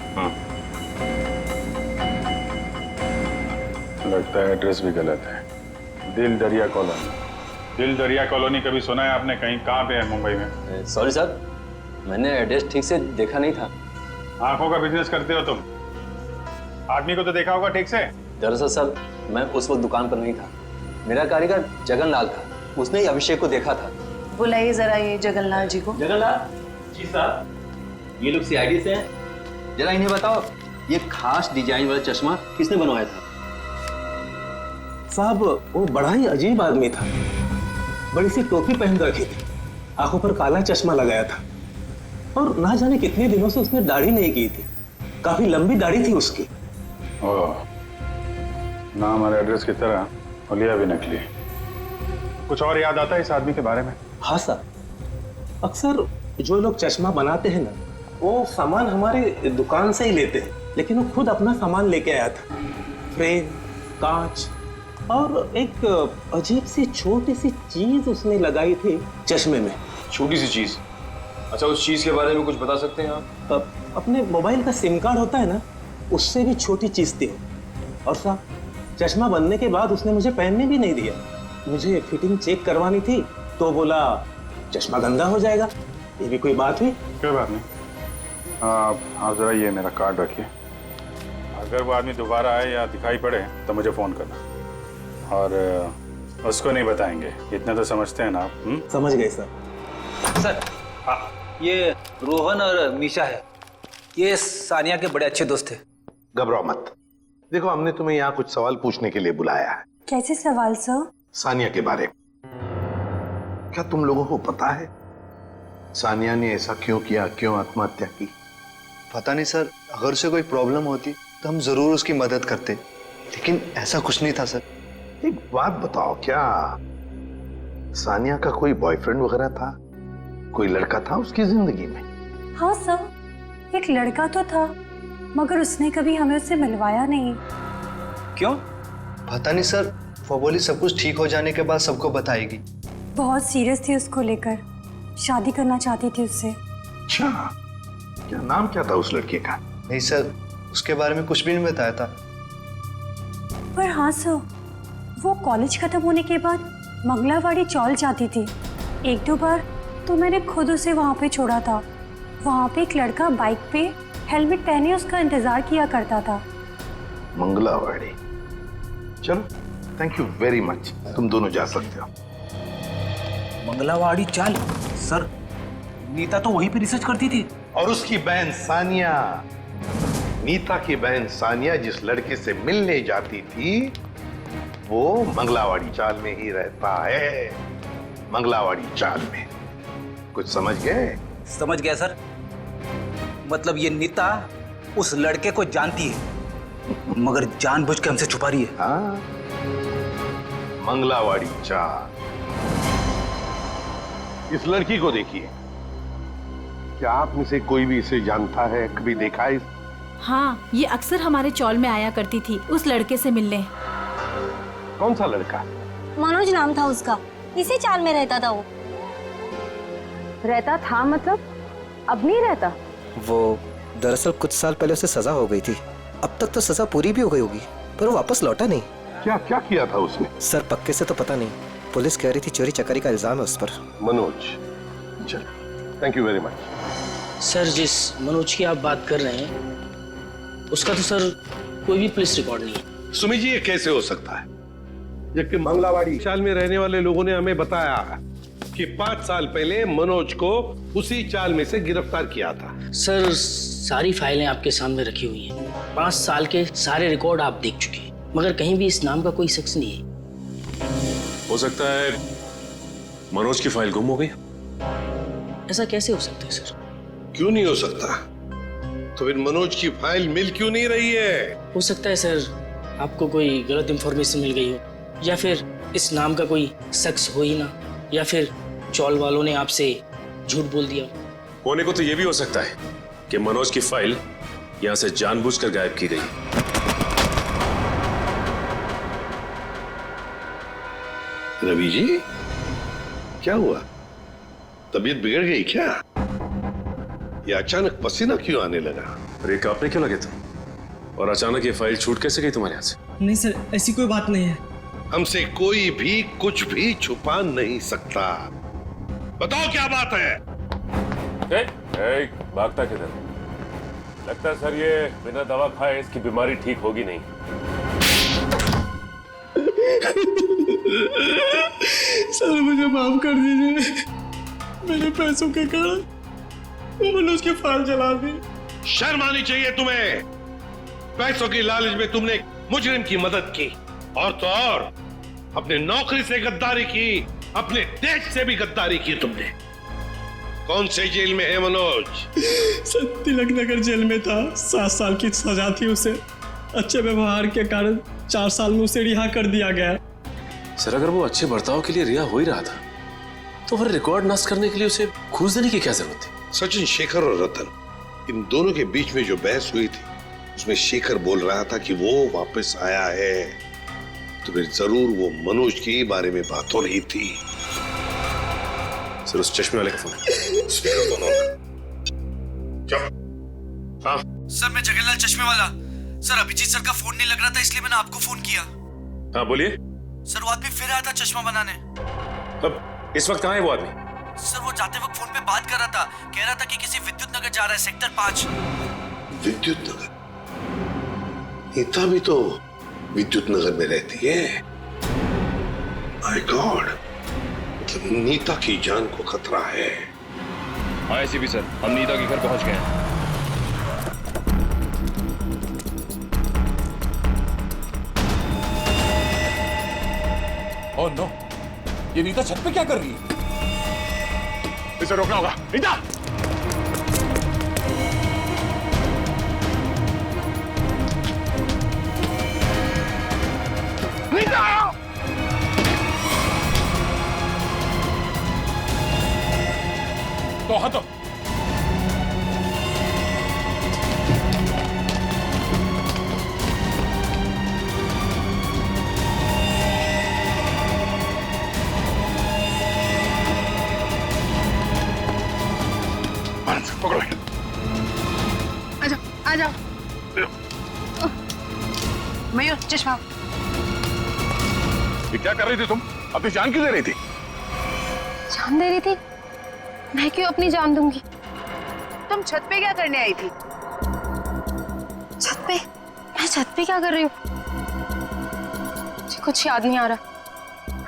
लगता है एड्रेस भी गलत है। दिल दरिया कॉलोनी। दिल दरिया कॉलोनी कभी सुना है आपने? कहीं कहाँ पे है मुंबई में? सॉरी सर, मैंने एड्रेस ठीक से देखा नहीं था। आंखों का बिजनेस करते हो तुम? आदमी को तो देखा होगा ठीक से। दरअसल सर, मैं उस वक्त दुकान पर नहीं था। मेरा कारीगर जगनलाल था, उसने ही अभिषेक को देखा था। बुलाइए जरा ये जगनलाल जी को। जगनलाल जी साहब, ये लोग सीआईडी से हैं। जरा इन्हें बताओ, ये खास डिजाइन वाला चश्मा किसने बनवाया था? साहब, वो बड़ा ही अजीब आदमी था। बड़ी सी टोपी पहन रखी थी, आंखों पर काला चश्मा लगाया था और ना जाने कितने दिनों से उसने दाढ़ी नहीं की थी। काफी लंबी दाढ़ी थी उसकी। ओह, नाम और एड्रेस की तरह हुलिया भी नकली। कुछ और याद आता है इस आदमी के बारे में? हाँ सर, अक्सर जो लोग चश्मा बनाते हैं ना, वो सामान हमारे दुकान से ही लेते हैं, लेकिन वो खुद अपना सामान लेके आया था। फ्रेम, कांच और एक अजीब सी छोटी सी चीज उसने लगाई थी चश्मे में। छोटी सी चीज? अच्छा, उस चीज के बारे में कुछ बता सकते हैं आप? अपने मोबाइल का सिम कार्ड होता है ना, उससे भी छोटी चीज थी। और साहब, चश्मा बनने के बाद उसने मुझे पहनने भी नहीं दिया। मुझे फिटिंग चेक करवानी थी तो बोला चश्मा गंदा हो जाएगा। ये भी कोई बात हुई? कोई बात नहीं। आप जरा ये मेरा कार्ड रखिए। अगर वो आदमी दोबारा आए या दिखाई पड़े तो मुझे फोन करना। और उसको नहीं बताएंगे, इतना तो समझते हैं ना आप? समझ गए सर। सर, हाँ, ये रोहन और मीशा है। ये सानिया के बड़े अच्छे दोस्त थे। घबराओ मत। देखो, हमने तुम्हें यहाँ कुछ सवाल पूछने के लिए बुलाया है। कैसे सवाल सर? सानिया के बारे में। क्या तुम लोगों को पता है सानिया ने ऐसा क्यों किया, क्यों आत्महत्या की? पता नहीं सर, अगर उसे कोई प्रॉब्लम होती तो हम जरूर उसकी मदद करते, लेकिन ऐसा कुछ नहीं था सर। एक बात बताओ, क्या सानिया का कोई बॉयफ्रेंड वगैरह था? कोई लड़का था उसकी जिंदगी में? हाँ सर, एक लड़का तो था, मगर उसने कभी हमें उससे मिलवाया नहीं। क्यों? पता नहीं सर, वो बोली सब कुछ ठीक हो जाने के बाद सबको बताएगी। बहुत सीरियस थी उसको लेकर, शादी करना चाहती थी उससे। अच्छा, क्या नाम क्या था उस लड़के का? नहीं सर, उसके बारे में कुछ भी नहीं बताया था। पर हाँ सर, वो कॉलेज खत्म होने के बाद मंगलावाड़ी चौल जाती थी। 1-2 बार तो मैंने खुद उसे वहाँ पे छोड़ा था। वहाँ पे एक लड़का बाइक पे हेलमेट पहने उसका इंतजार किया करता था। मंगलावाड़ी? चलो, थैंक यू वेरी मच, तुम दोनों जा सकते हो। मंगलावाड़ी चाल? सर, नीता तो वहीं पे रिसर्च करती थी। और उसकी बहन सानिया, नीता की बहन सानिया जिस लड़के से मिलने जाती थी, वो मंगलावाड़ी चाल में ही रहता है। मंगलावाड़ी चाल में। कुछ समझ गए? समझ गया सर। मतलब ये नीता उस लड़के को जानती है, मगर जानबूझ के हमसे छुपा रही है। हाँ, मंगलावाड़ी चाल। इस लड़की को देखिए, क्या आप में से कोई भी इसे जानता है, कभी देखा है? हाँ, ये अक्सर हमारे चौल में आया करती थी उस लड़के से मिलने। कौन सा लड़का? मनोज नाम था उसका, इसी चाल में रहता था वो। रहता था मतलब? अब नहीं रहता? वो दरअसल कुछ साल पहले उसे सजा हो गई थी। अब तक तो सजा पूरी भी हो गई होगी, पर वो वापस लौटा नहीं। क्या क्या किया था उसने? सर, पक्के से तो पता नहीं। पुलिस कह रही थी चोरी चकारी का इल्जाम है उस पर। मनोज, चल, thank you very much. Sir, जिस मनोज की आप बात कर रहे हैं, उसका तो सर कोई भी पुलिस रिकॉर्ड नहीं है। सुमी जी, ये कैसे हो सकता है, जबकि मंगलावाड़ी चाल में रहने वाले लोगों ने हमें बताया कि 5 साल पहले मनोज को उसी चाल में से गिरफ्तार किया था। सर सारी फाइलें आपके सामने रखी हुई हैं। 5 साल के सारे रिकॉर्ड आप देख चुके हैं, मगर कहीं भी इस नाम का कोई शख्स नहीं है। हो सकता है मनोज की फाइल गुम हो गई। ऐसा कैसे हो सकता है सर? क्यों नहीं हो सकता? तो फिर मनोज की फाइल मिल क्यों नहीं रही है? हो सकता है सर आपको कोई गलत इंफॉर्मेशन मिल गई हो, या फिर इस नाम का कोई शख्स हो ही ना, या फिर चौल वालों ने आपसे झूठ बोल दिया। होने को तो यह भी हो सकता है कि मनोज की फाइल यहां से जानबूझकर गायब की गई। रवि जी, क्या हुआ? तबीयत बिगड़ गई क्या? ये अचानक पसीना क्यों आने लगा? अरे कांपने क्यों लगे तुम? और अचानक ये फाइल छूट कैसे गई तुम्हारे हाथ से? नहीं सर, ऐसी कोई बात नहीं है। हमसे कोई भी कुछ भी छुपा नहीं सकता। बताओ क्या बात है? भागता किधर? लगता है सर ये बिना दवा खाए इसकी बीमारी ठीक होगी नहीं। सर मुझे माफ कर दीजिए, मेरे पैसों के कारण मैंने उसकी फाइल जला दी। शर्म आनी चाहिए तुम्हें। पैसों की लालच में तुमने मुजरिम की मदद की, और तो और अपने नौकरी से गद्दारी की, अपने देश से भी गद्दारी की तुमने। कौन से जेल में है मनोज? सर तिलक नगर जेल में था। 7 साल की सजा थी उसे। अच्छे व्यवहार के कारण 4 साल में उसे रिहा कर दिया गया। सर अगर वो अच्छे बर्ताव के लिए रिहा हो ही रहा था तो फिर रिकॉर्ड नष्ट करने के लिए उसे घूस देने की क्या जरूरत थी? सचिन, शेखर और रतन, इन दोनों के बीच में जो बहस हुई थी उसमें शेखर बोल रहा था कि वो वापस आया है, तो फिर जरूर वो मनोज के बारे में बात हो रही थी। सर उस चश्मे वाले का फोन क्या? हाँ सर, मैं जगन्नाथ चश्मे वाला। सर अभिजीत सर का फोन नहीं लग रहा था, इसलिए मैंने आपको फोन किया। हाँ बोलिए। सर वो आदमी फिर आया था चश्मा बनाने। अब इस वक्त कहाँ है वो आदमी? सर वो जाते वक्त फोन पे बात कर रहा था, कह रहा था कि किसी विद्युत नगर जा रहा है, सेक्टर 5। विद्युत नगर? नीता भी तो विद्युत नगर में रहती है। माय गॉड, मतलब नीता की जान को खतरा है। हाँ एसीपी सर, हम नीता के घर पहुंच गए हैं। ओह नो, ये नीता छत पे क्या कर रही है? इसे रोकना होगा। नीता! नीता! तो हटो। पकड़ो। आ जाओ। मयूर चश्मा। ये क्या कर रही थी तुम? अपनी जान क्यों दे रही थी? जान दे रही थी? मैं क्यों अपनी जान दूंगी? तुम छत पे क्या करने आई थी? छत पे? मैं छत पे क्या कर रही हूँ? मुझे कुछ याद नहीं आ रहा।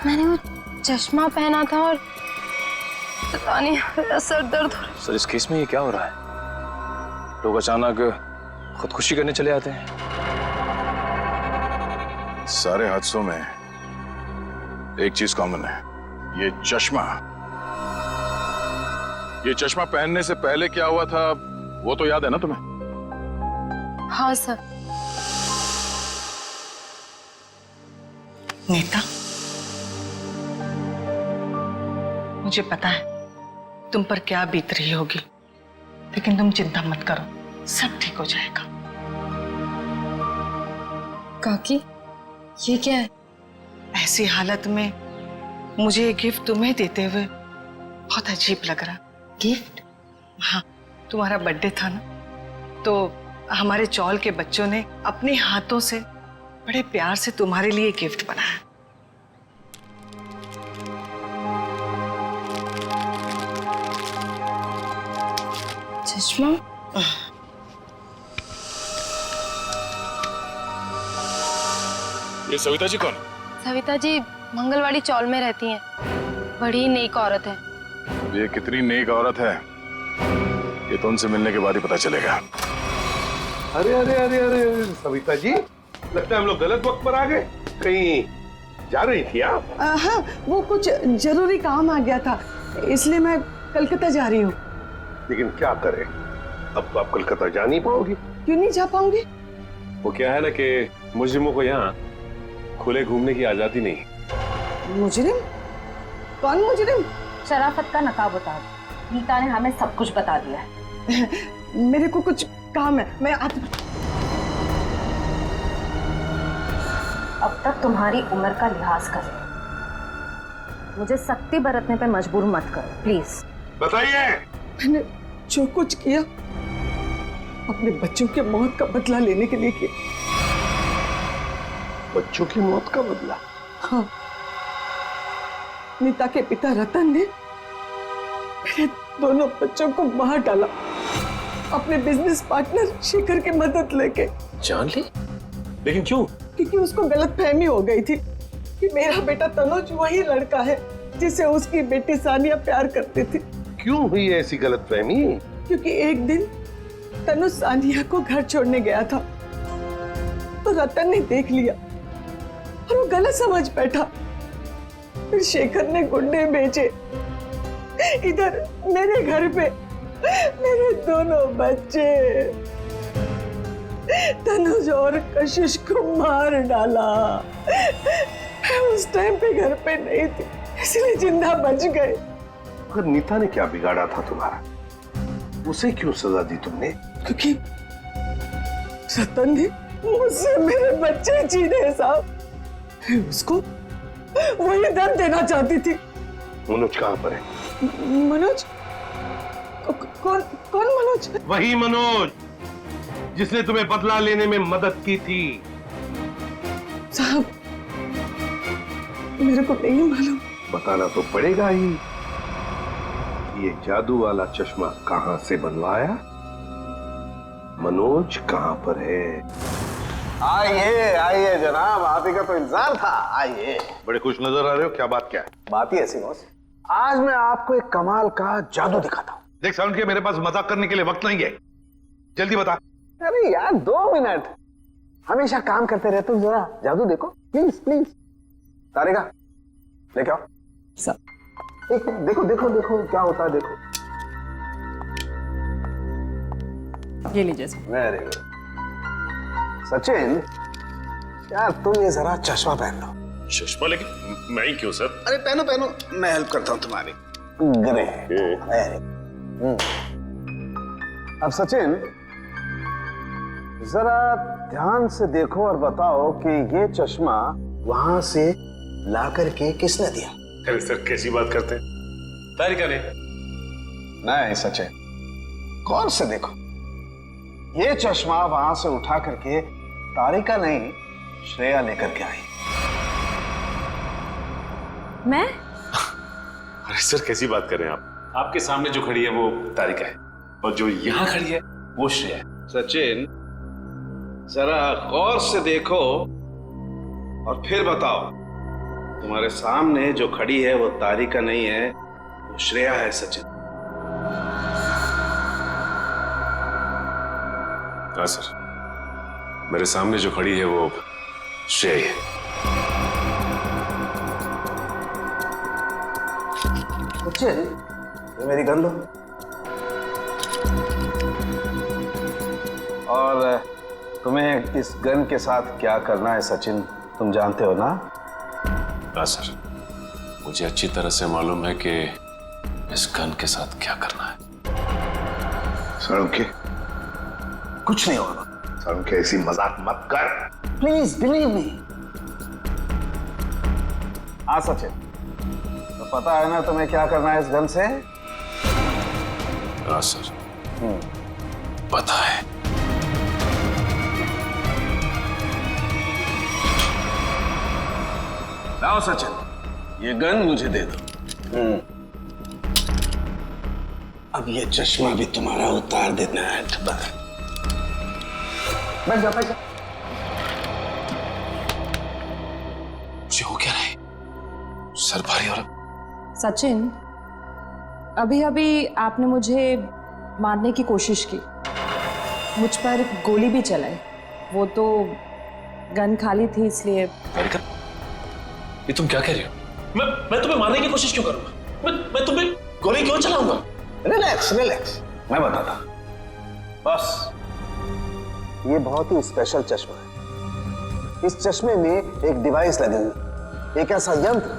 मैंने वो चश्मा पहना था और पता नहीं, मेरा सर दर्द हो रहा है। सर इस केस में ये क्या हो रहा है? लोग अचानक खुदकुशी करने चले आते हैं। सारे हादसों में एक चीज कॉमन है, ये चश्मा। ये चश्मा पहनने से पहले क्या हुआ था वो तो याद है ना तुम्हें? हाँ सर। नीता, मुझे पता है तुम पर क्या बीत रही होगी, लेकिन तुम चिंता मत करो, सब ठीक हो जाएगा। काकी, ये क्या है? ऐसी हालत में मुझे ये गिफ्ट तुम्हें देते हुए बहुत अजीब लग रहा। गिफ्ट? हाँ, तुम्हारा बर्थडे था ना, तो हमारे चौल के बच्चों ने अपने हाथों से बड़े प्यार से तुम्हारे लिए गिफ्ट बनाया। चश्मा? ये सविता जी कौन? सविता जी मंगलवाड़ी चौल में रहती हैं। बड़ी नेक औरत है। ये कितनी नेक औरत है ये तो उनसे मिलने के बाद ही पता चलेगा। अरे अरे अरे अरे सविता जी, लगता है हम लोग गलत वक्त पर आ गए। कहीं जा रही थी आप? हाँ, वो कुछ जरूरी काम आ गया था, इसलिए मैं कलकत्ता जा रही हूँ। लेकिन क्या करें, अब तो आप कलकत्ता जा नहीं पाओगी। क्यों नहीं जा पाऊंगी? वो क्या है ना कि मुजरिमों को यहाँ खुले घूमने की आजादी नहीं। मुजरिम? कौन मुजरिम? शराफत का नकाब उतार। नीता ने हमें सब कुछ बता दिया है। मेरे को कुछ काम है, मैं अब तक तुम्हारी उम्र का लिहाज कर। मुझे सख्ती बरतने पे मजबूर मत करो प्लीज। बताइए। मैंने जो कुछ किया अपने बच्चों के मौत का बदला लेने के लिए किया। बच्चों की मौत का बदला? हाँ, नीता के पिता रतन ने मेरे दोनों बच्चों को मार डाला अपने बिजनेस पार्टनर शेखर की मदद लेके। जान ली? लेकिन क्यों? क्योंकि उसको गलतफहमी हो गई थी कि मेरा बेटा तनुज वही लड़का है जिसे उसकी बेटी सानिया प्यार करती थी। क्यों हुई ऐसी गलतफहमी? क्योंकि एक दिन तनुज सानिया को घर छोड़ने गया था तो रतन ने देख लिया और वो गलत समझ बैठा। फिर शेखर ने गुंडे भेजे इधर मेरे घर पे मेरे दोनों बच्चे तनुज और कशिश को मार डाला। मैं उस टाइम पे घर पे नहीं थी इसलिए जिंदा बच गए। पर नीता ने क्या बिगाड़ा था तुम्हारा? उसे क्यों सजा दी तुमने? क्योंकि रतन ने मुझसे मेरे बच्चे छीने साहब। उसको वही दर्द देना चाहती थी। मनोज कहाँ पर है? मनोज? कौन मनोज? वही मनोज जिसने तुम्हें बदला लेने में मदद की थी। साहब मेरे को नहीं मालूम। बताना तो पड़ेगा ही। ये जादू वाला चश्मा कहां से बनवाया? मनोज कहां पर है? आइए आइए जनाब, आप ही का तो इंतजार था। आइए। बड़े खुश नजर आ रहे हो, क्या बात? क्या है? बात ही ऐसी बॉस, आज मैं आपको एक कमाल का जादू दिखाता हूँ। देख साउंड के मेरे पास मजाक करने के लिए वक्त नहीं है, जल्दी बता। अरे यार 2 मिनट, हमेशा काम करते रहते हो, जरा जादू देखो प्लीज प्लीज। तारिका लेके आओ। देखो देखो देखो क्या होता है, देखो। ये लीजिए। Very good. सचिन यार तुम ये जरा चश्मा पहन लो। चश्मा? लेकिन मैं ही क्यों सर? अरे पहनो पहनो, मैं हेल्प करता हूँ तुम्हारी। ग्रेट। अब सचिन जरा ध्यान से देखो और बताओ कि ये चश्मा वहां से ला करके किसने दिया? अरे सर कैसी बात करते हैं? तारिका ने। नहीं सचिन, गौर से देखो, ये चश्मा वहां से उठा करके तारिका नहीं श्रेया लेकर के आई। मैं? अरे सर कैसी बात कर रहे हैं आप? आपके सामने जो खड़ी है वो तारिका है और जो यहाँ खड़ी है वो श्रेया है। सचिन जरा गौर से देखो और फिर बताओ, तुम्हारे सामने जो खड़ी है वो तारिका नहीं है, वो श्रेया है। सचिन। हाँ सर, मेरे सामने जो खड़ी है वो श्रेया है। सचिन ये मेरी गन लो और तुम्हें इस गन के साथ क्या करना है सचिन तुम जानते हो ना? हाँ सर, मुझे अच्छी तरह से मालूम है कि इस गन के साथ क्या करना है। सड़के कुछ नहीं होगा। सड़के ऐसी मजाक मत कर प्लीज, बिलीव मी। हाँ सचिन, तो पता है ना तुम्हें क्या करना है इस गन से? हाँ सर, पता है। लाओ सचिन, ये गन मुझे दे दो। अब ये चश्मा भी तुम्हारा उतार देना है। बैठ जा, बैठ जा। मुझे हो क्या रहा है? सर भारी और सचिन, अभी अभी आपने मुझे मारने की कोशिश की, मुझ पर गोली भी चलाई, वो तो गन खाली थी इसलिए। ये तुम क्या कह रही हो? मैं तुम्हें मारने की कोशिश क्यों करूंगा? मैं तुम्हें गोली क्यों चलाऊंगा? रिलैक्स रिलैक्स, मैं बताता। बस ये बहुत ही स्पेशल चश्मा है। इस चश्मे में एक डिवाइस लगी हुई, एक ऐसा यंत्र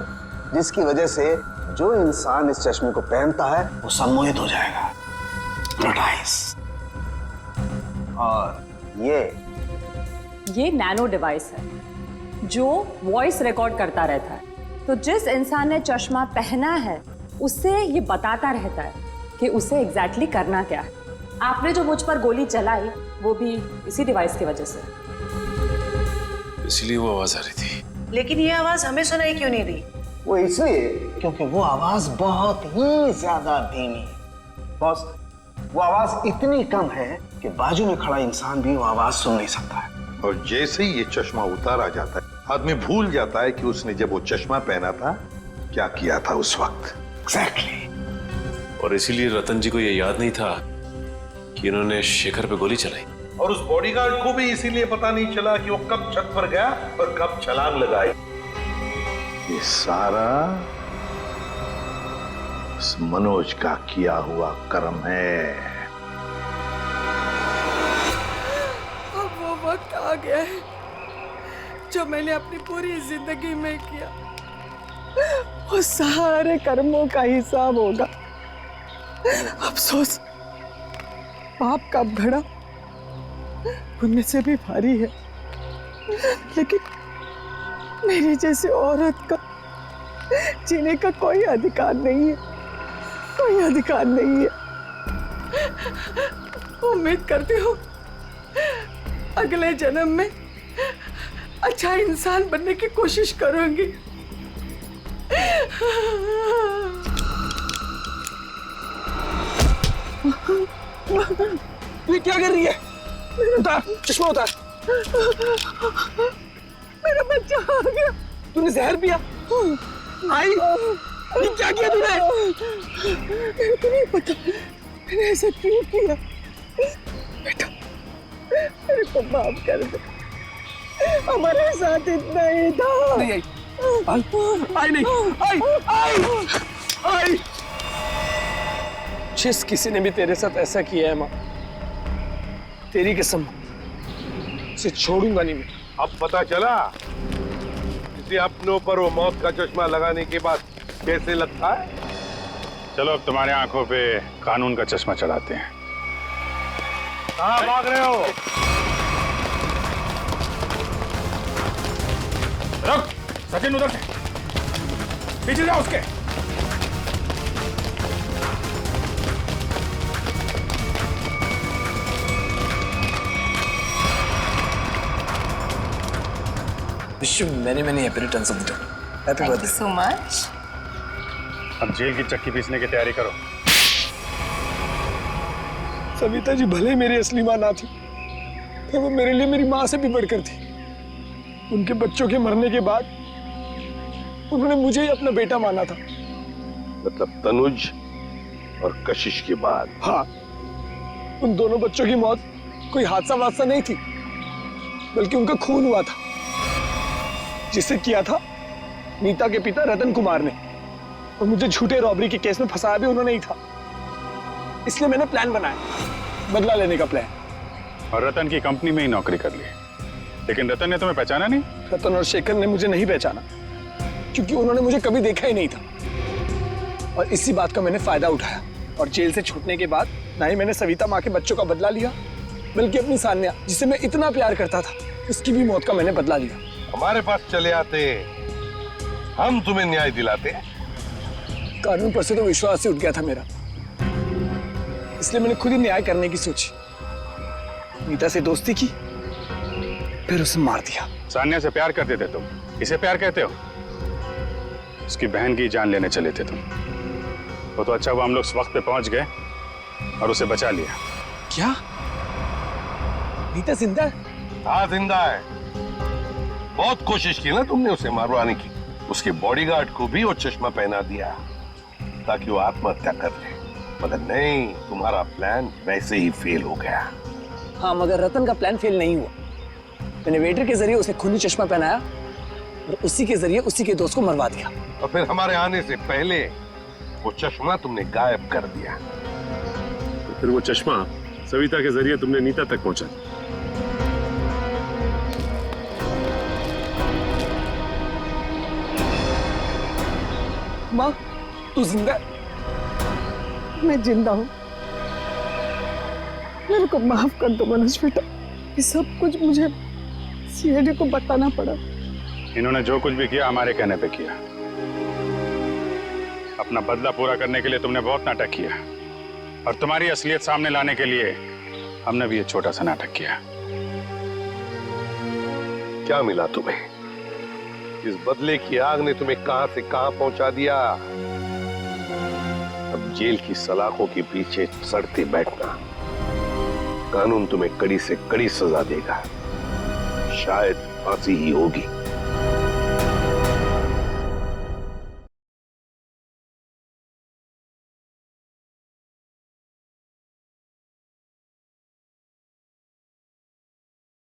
जिसकी वजह से जो इंसान इस चश्मे को पहनता है वो सम्मोहित हो जाएगा, hypnotize। और ये नैनो डिवाइस है जो वॉइस रिकॉर्ड करता रहता है। तो जिस इंसान ने चश्मा पहना है उससे ये बताता रहता है कि उसे एग्जैक्टली करना क्या है। आपने जो मुझ पर गोली चलाई वो भी इसी डिवाइस की वजह से। इसलिए वो आवाज आ रही थी। लेकिन ये आवाज हमें सुनाई क्यों नहीं दी? वो इसलिए क्योंकि वो आवाज बहुत ही ज्यादा धीमी है। बॉस, वो आवाज इतनी कम है कि बाजू में खड़ा इंसान भी वो आवाज सुन नहीं सकता है। और जैसे ही ये चश्मा उतारा जाता है, आदमी भूल जाता है कि उसने जब वो चश्मा पहना था क्या किया था उस वक्त। एग्जैक्टली। और इसीलिए रतन जी को ये याद नहीं था कि इन्होंने शेखर पे गोली चलाई। और उस बॉडीगार्ड को भी इसीलिए पता नहीं चला कि वो कब छत पर गया और कब छलांग लगाई। ये सारा उस मनोज का किया हुआ कर्म है। अब वो वक्त आ गया है जो मैंने अपनी पूरी जिंदगी में किया, वो सारे कर्मों का हिसाब होगा। अफसोस, पाप का घड़ा पुण्य से भी भारी है, लेकिन मेरी जैसी औरत का जीने का कोई अधिकार नहीं है, कोई अधिकार नहीं है। उम्मीद करती हूँ अगले जन्म में अच्छा इंसान बनने की कोशिश करूंगी। ये क्या कर रही है? उतार चश्मा, उतार। मेरा बच्चा आ गया। तूने जहर पिया? आई, ये क्या किया तूने? मेरे को नहीं पता मैंने ऐसा क्यों किया। बेटा, मेरे को माफ कर दे, हमारे साथ इतना ही था। नहीं आई नहीं, आई। जिस किसी ने भी तेरे साथ ऐसा किया है माँ, तेरी कसम उसे छोड़ूंगा नहीं मैं। अब पता चला किसी अपनों पर वो मौत का चश्मा लगाने के बाद कैसे लगता है। चलो अब तुम्हारे आंखों पे कानून का चश्मा चढ़ाते हैं। कहाँ भाग रहे हो? रुक, सचिन उधर से पीछे जाओ उसके। Wish you many happy returns of the day. Happy birthday. so much. अब जेल की चक्की पीसने की तैयारी करो। सविता जी भले मेरी असली माँ ना थी, पर वो मेरे लिए मेरी माँ से भी बढ़कर थी। उनके बच्चों के मरने के बाद उन्होंने मुझे ही अपना बेटा माना था। मतलब तनुज और कशिश के बाद? हाँ, उन दोनों बच्चों की मौत कोई हादसा वादसा नहीं थी, बल्कि उनका खून हुआ था, जिसे किया था नीता के पिता रतन कुमार ने। और मुझे झूठे रॉबरी के केस में फंसाया भी उन्होंने ही था। इसलिए मैंने प्लान बनाया, बदला लेने का प्लान। और रतन की कंपनी में ही नौकरी कर ली, लेकिन रतन ने तुम्हें पहचाना नहीं? रतन और शेखर ने मुझे नहीं पहचाना, क्योंकि उन्होंने मुझे कभी देखा ही नहीं था। और इसी बात का मैंने फायदा उठाया, और जेल से छूटने के बाद ना ही मैंने सविता माँ के बच्चों का बदला लिया, बल्कि अपनी सान्या, जिसे मैं इतना प्यार करता था, उसकी भी मौत का मैंने बदला लिया। हमारे पास चले आते, हम तुम्हें न्याय दिलाते। कानून पर से तो विश्वास ही उठ गया था मेरा, इसलिए मैंने खुद ही न्याय करने की सोची। नीता से दोस्ती की, फिर उसे मार दिया। सान्या से प्यार करते थे तुम, इसे प्यार कहते हो? उसकी बहन की जान लेने चले थे तुम। वो तो अच्छा हुआ हम लोग इस वक्त पे पहुंच गए और उसे बचा लिया। क्या नीता जिंदा है? हाँ जिंदा है। बहुत कोशिश की ना तुमने उसे मारवाने की। उसके बॉडीगार्ड को भी वो चश्मा पहना दिया। था कि वो आत्महत्या कर ले, मगर नहीं, तुम्हारा प्लान वैसे ही फेल हो गया। हाँ, मगर रतन का प्लान फेल नहीं हुआ। मैंने वेटर के जरिए उसे खूनी चश्मा पहनाया और उसी के जरिए उसी के दोस्त को मरवा दिया। और फिर हमारे आने से पहले वो चश्मा तुमने गायब कर दिया। तो फिर वो चश्मा सविता के जरिए तुमने नीता तक पहुंचा दिया। माँ, तू जिंदा? मैं जिंदा हूँ। मेरे को माफ कर दो मनोज बेटा, ये सब कुछ मुझे सीआईडी को बताना पड़ा। इन्होंने जो कुछ भी किया हमारे कहने पे किया। अपना बदला पूरा करने के लिए तुमने बहुत नाटक किया, और तुम्हारी असलियत सामने लाने के लिए हमने भी एक छोटा सा नाटक किया। क्या मिला तुम्हें? इस बदले की आग ने तुम्हें कहां से कहां पहुंचा दिया। अब जेल की सलाखों के पीछे सड़ते बैठना, कानून तुम्हें कड़ी से कड़ी सजा देगा, शायद फांसी ही होगी।